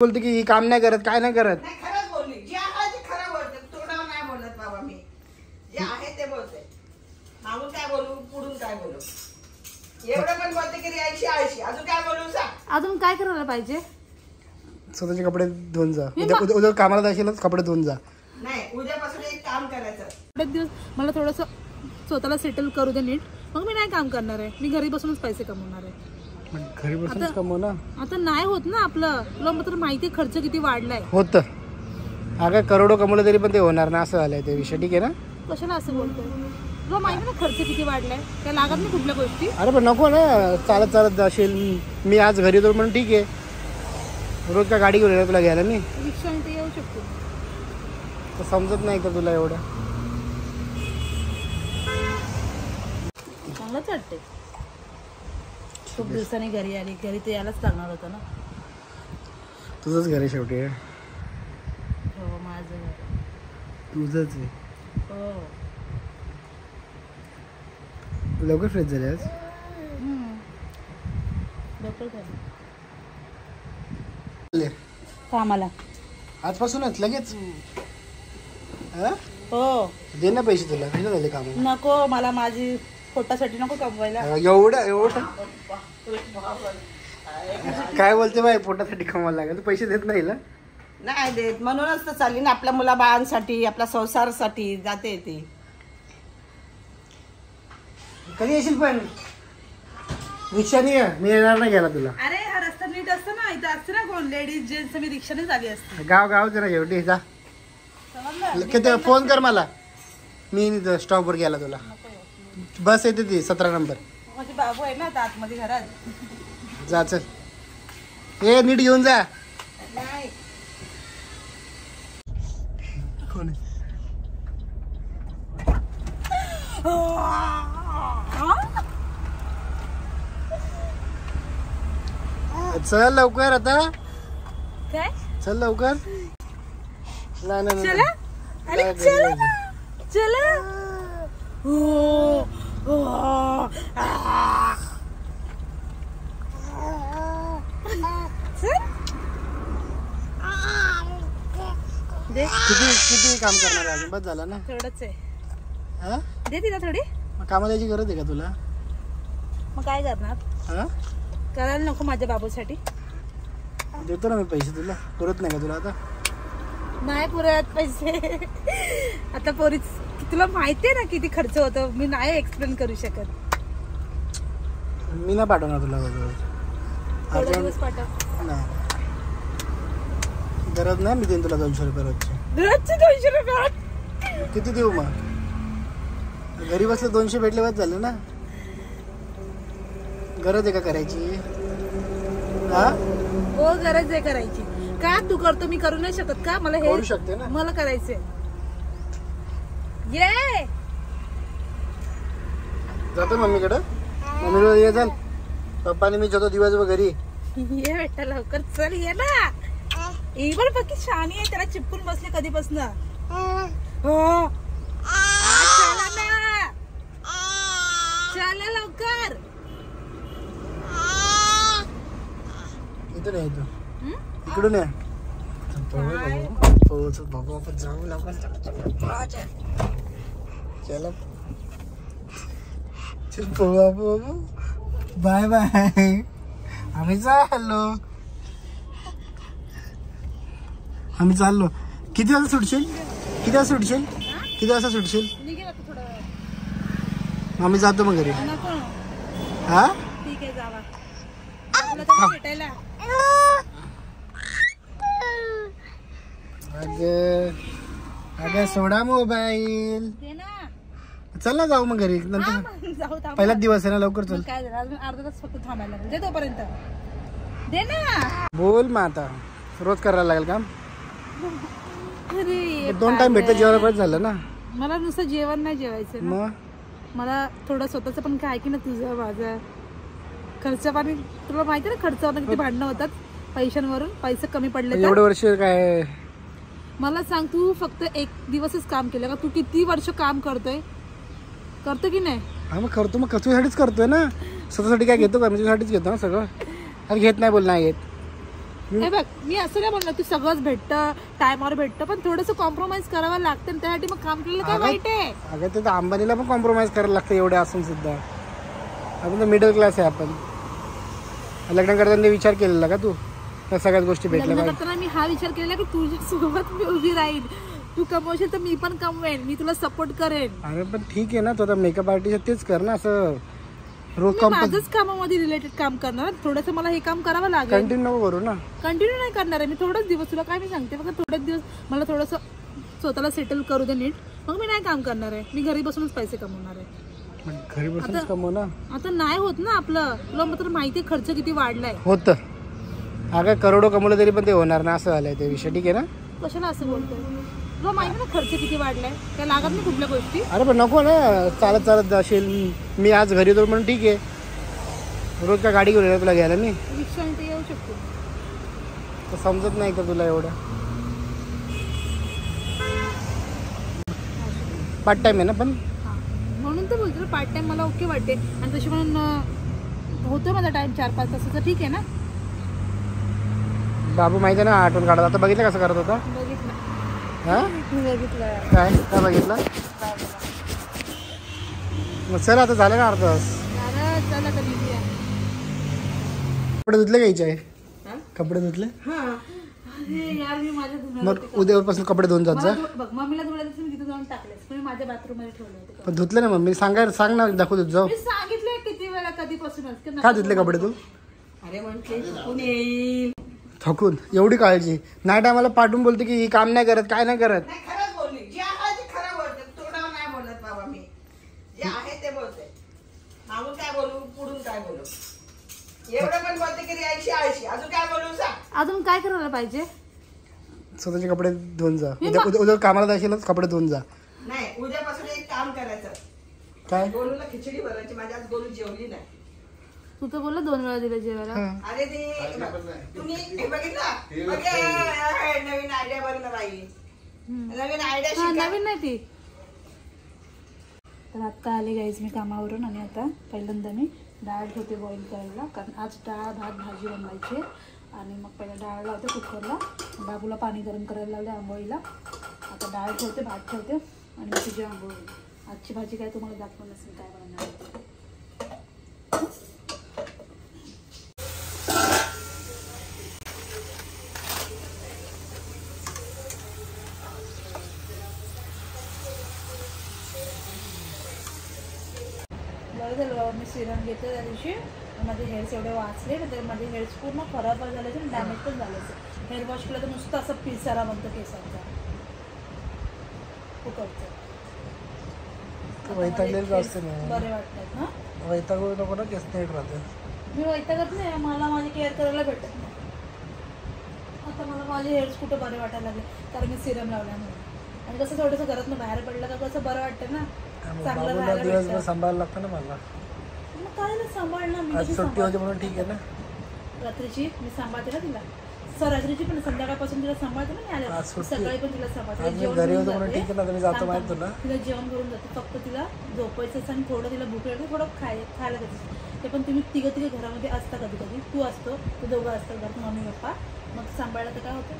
बोलते की काम नाही करत, काय नाही करत. खरंच बोलली, जे आहे ते खरं बोलते, तोंडावर नाही बोलत बाबा. मी जे आहे ते बोलते, मागून काय बोलू पुढून काय बोलू. एवढं पण बोलते की रियाशी आळशी. अजून काय बोलू सांग. अजून काय करायला पाहिजे. स्वतःचे कपडे धुवून जा. उद्या कामाला जाशीलच, कपडे धुवून जा. नाही, उद्यापासून एक काम करायचं. एक दिवस मला थोडंसं स्वतःला सेटल करू दे नीट, मग मी नाही काम करणार आहे. मी घरी बसूनच पैसे कमवणार आहे. घरी बसूनच कमव ना. आता नाही होत ना आपलं. तुला मात्र माहिती खर्च किती वाढलाय. होतं अगं, करोडो कमवलं तरी पण ते होणार ना, असं झालंय ते विषय. ठीक आहे ना. कशाला असं बोलतोय. तुला माहिती ना खर्च किती वाढलाय. काय लागत नाही कुठल्या गोष्टी. अरे पण नको ना, चालत चालत जाशील. मी आज घरी येतो म्हणून ठीक आहे. रोज का गाडी घेऊन येणार तुला घ्यायला मी. रिक्षाने ते येऊ शकतो. तर समजत नाही का तुला एवढं. चांगलंच वाटते. खूप दिवसांनी घरी आली. घरी तर यायलाच लागणार होतं ना. तुझंच घर आहे शेवटी. हो, माझं घर तुझंच आहे. हो. लवकर फ्रेश झाले आज. लवकर झालं ले. कामाला आजपासूनच लगेच. हो. दे ना पैसे तुला. किती झाले काम. नको, मला माझी पोटासाठी नको कमवायला. एवढं काय बोलते बाई, पोटासाठी कमायला लागेल. तू पैसे देत नाही ना. नाही देत, म्हणूनच तर चालली ना. आपल्या मुला बाळांसाठी, आपल्या संसारासाठी जाते ती. कधी येशील पण. रिक्षाने ये, मी येणार नाही घ्यायला तुला. अरे हा रस्ता नीट असतो ना. इथं असते ना कोण लेडीज जेंट्स, मी रिक्षानेच आली असते. गाव जरा शेवटी जा. किती फोन कर मला, मी स्टॉपवर गेला तुला. बस येते ती 17 नंबर. माझे बाबू आहे ना आतमध्ये घरात. जा चल. ए नीट घेऊन जा. नाही कोण चल लवकर आता. काय चल लवकर. नाही चला. अरे चला ना. चला. किती काम करणार आहे अजून. बस झालं ना. थोडंच आहे. हा दे तिला थोडी. मग कामाला यायची गरज आहे का तुला. मग काय करणार. हा करायला नको माझ्या बाबूसाठी. देतो ना मी पैसे तुला. पुरत नाही का तुला आता. नाही पुरत पैसे. आता पोरीच तुला माहितीये ना किती खर्च होतो. मी नाही एक्सप्लेन करू शकत. मी नाही पाठवणार तुला. थोडे दिवस पाठव. नाही गरज नाही. मी देईन तुला 200 रुपये रोजचे. रोजचे 200 रुपये किती देऊ मग. घरी बसले 200 भेटले बस झालं ना. गरज आहे का करायची. हा हो गरज आहे करायची. का तू करतो मी करू नाही शकत का. मला हे करू शकते ना. मला करायचंय. ये जातो मम्मीकडं. मम्मीकडे ये चल. पप्पाने मी जातो दिवसभर घरी. ये बेटा लवकर चल. ये ना. ही पण पक्की शहाणी आहे. त्याला चिपकून बसले कधीपासून. हो चला ना. चला लवकर. इथं नाही तू. इकडून ये. आपण जाऊ लवकर. चला बाय बाय. आम्ही चाललो. किती वाजता सुटशील. किती वाजता सुटशील. निघेल आता थोडा वेळ. आम्ही जातो मग घरी. नको. हा ठीक आहे जावा. तुला तर भेटायला. अगं सोडा मोबाईल. दे ना. चल ना जाऊ मग घरी नंतर. जाऊ थांब. पहिलाच दिवस आहे ना. लवकर चल. काय झालं अजून अर्धा तास फक्त थांबायला लागेल. दे तोपर्यंत. दे ना. बोल मग आता. रोज करायला लागेल काम. अरे 2 टाइम भेटतं जेवायला पाहिजे झालं ना. मला नुसतं जेवण नाही जेवायचं ना. मग मला थोडं स्वतःचं पण काय की ना. तुझं माझं खर्च पाणी तुला माहिती ना. खर्चावर किती भांडणं होतात पैशांवरून. पैसे कमी पडले एवढे वर्ष काय. मला सांग. तू फक्त 1 दिवसच काम केलं का. तू किती वर्ष काम करतोय. करतो की नाही. हा मग करतो. मग तुझ्यासाठीच करतोय ना. स्वतःसाठी काय घेतो का. मी तुझ्यासाठीच घेतो ना सगळं. अरे घेत नाही बोल. नाही घेत. हे बघ मी असं नाही म्हणलं तू सगळंच भेटतं टायमावर भेटतं पण थोडंसं कॉम्प्रोमाइज करावं लागतं आणि त्यासाठी मग काम केलेलं काय वाईट आहे. अगं ते तर अंबानीला पण कॉम्प्रोमाइज करायला लागतं एवढे असून सुद्धा. आपण तर मिडल क्लास आहे. आपण लग्न करताना विचार केलेला का तू त्या सगळ्याच गोष्टी भेटल्या लग्न पाहिजे? करताना मी हा विचार केलेला की तुझ्या सोबत मी उभी राहील, तू कमवशील तर मी पण कमवेन, मी तुला सपोर्ट करेन. अरे पण ठीक आहे ना, तो आता मेकअप आर्टिस्ट तेच कर ना, असं रोज मी माझंच कामामध्ये रिलेटेड काम करणार. थोडंसं मला हे काम करावं लागेल. कंटिन्यू नको करू ना. कंटिन्यू नाही करणार आहे मी. थोडंच दिवस तुला काय मी सांगते बघा, थोडेच दिवस मला थोडंसं स्वतःला सेटल करू दे नीट, मग मी नाही काम करणार आहे. मी घरी बसूनच पैसे कमवणार आहे. घरी बसूनच कमव ना. आता नाही होत ना आपलं. तुला मात्र माहिती आहे खर्च किती वाढलाय. होतं अगं, करोडो कमवलं तरी पण ते होणार ना, असं झालंय ते विषय. ठीक आहे ना. कशाला असं बोलतोय? तुला माहिती ना खर्च किती वाढलाय, काय लागत नाही कुठल्या गोष्टी. अरे पण नको ना, चालत चालत जाशील. मी आज घरी येतो म्हणून ठीक आहे, रोज का गाडी घेऊन येणार तुला घ्यायला मी? रिक्षाने ते येऊ शकतो. तर समजत नाही का तुला एवढं? पार्ट टाइम आहे ना पण. हां म्हणून तर बोलतो पार्ट टाइम मला ओके वाटते. आणि तशी म्हणून होतं माझा टाइम 4-5 तासाचा, ठीक आहे ना. बाबू माहिती आहे ना आठवण काढत. आता बघितलं कसं करत होता? बघितलं हा बघितलं. काय काय बघितलं? मग चल आता झालं ना अर्धा तास. चला कधी कपडे धुतले घ्यायचे आहे. हा? कपडे धुतले. अरे यार मी माझ्या मग उद्यापासून कपडे धुवून जात जा. बघ मम्मीला धुवायला मी तिथे जाऊन टाकलेस, पण मी माझ्या बाथरूम मध्ये ठेवले होते. पण धुतले ना मम्मी. सांग ना, दाखवू देत जाऊ. मी सांगितलंय किती वेळा कधीपासूनच. का धुतले कपडे तू? अरे म्हटले चुकून येईल. थकून एवढी काळजी नाही. टायमाला पाठवून बोलते की ही काम नाही करत, काय नाही करत. नाही खरंच बोलली. जे आहे ते खरं बोलते. तोंडावर नाही बोलत बाबा मी. जे आहे ते बोलते. मागून काय बोलू, पुढून काय बोलू. एवढं पण बोलते की रियायची आळशी. अजून काय बोलू सांग. अजून काय करायला पाहिजे? स्वतःचे कपडे धुवून जा. उद्या कामाला जाशीलच कपडे धुवून जा. नाही उद्यापासून एक काम करायचं. काय? गोलूला खिचडी भरायची. माझी आज गोलू जेवली नाही. तू तर बोलला 2 वेळा दिलं जेवायला. अरे ते तुम्ही हे बघितलं बघे, नवीन आयडिया बघ ना बाई. नवीन आयडिया हा, शिका. नवीन नाही ती. तर आता आले गाईज मी कामावरून. आणि आता पहिल्यांदा मी डाळ ठेवते बॉईल करायला, कारण आज डाळ भात भाजी बनवायची. आणि मग पहिला डाळ लावते कुकरला. बाबूला पाणी गरम करायला लावले आंबोळीला. आता डाळ ठेवते, भात ठेवते आणि मग तुझी आंबोळी. आजची भाजी काय तुम्हाला दाखवून नसेल काय बनवणार. बरं झालं बाबा मी सिरम घेतलं त्या दिवशी. माझे हेअर्स एवढे वाचले ना, तर माझे हेअर्स पूर्ण खराब झाले आणि डॅमेज पण झाले. हेअर वॉश केलं तर नुसतं असं पिसारा बनतं केसांचा. फुकटचं. वैतागलेलं असते ना. बरे वाटतात ना. वैतागू नको ना, केस नीट राहते. मी वैतागत नाही, मला माझी केअर करायला भेटत नाही. आता मला माझे हेअर्स कुठं बरे वाटायला लागले, कारण मी सिरम लावल्यामुळे. आणि कसं थोडंसं घरातनं बाहेर पडलं का कसं बरं वाटतं ना, चांगलं बाबूला राहायला दिवसभर भेटतं. सांभाळायला लागतं ना मला. मग काय ना सांभाळणं मी आज कशी सुट्टी होती म्हणून ठीक आहे ना. रात्रीची मी सांभाळते ना तिला. रात्रीची पण संध्याकाळपासून तिला सांभाळते ना मी आज आल्या. सुट्टी. सकाळी पण तिला सांभाळते. आज मी जेवण घरी करून होतो म्हणून जाते. ठीक आहे ना, तर मी जातो सांग माहित सांग. तुला. तिला जेवण करून जाते. फक्त तिला झोपायचं आणि थोडं तिला भूक लागते, थोडं खायला देते. ते पण तुम्ही तिघं घरामध्ये असता. कधी कधी तू असतो, ते दोघं असतात घरात, मम्मी पप्पा. मग सांभाळलं तर काय होतं.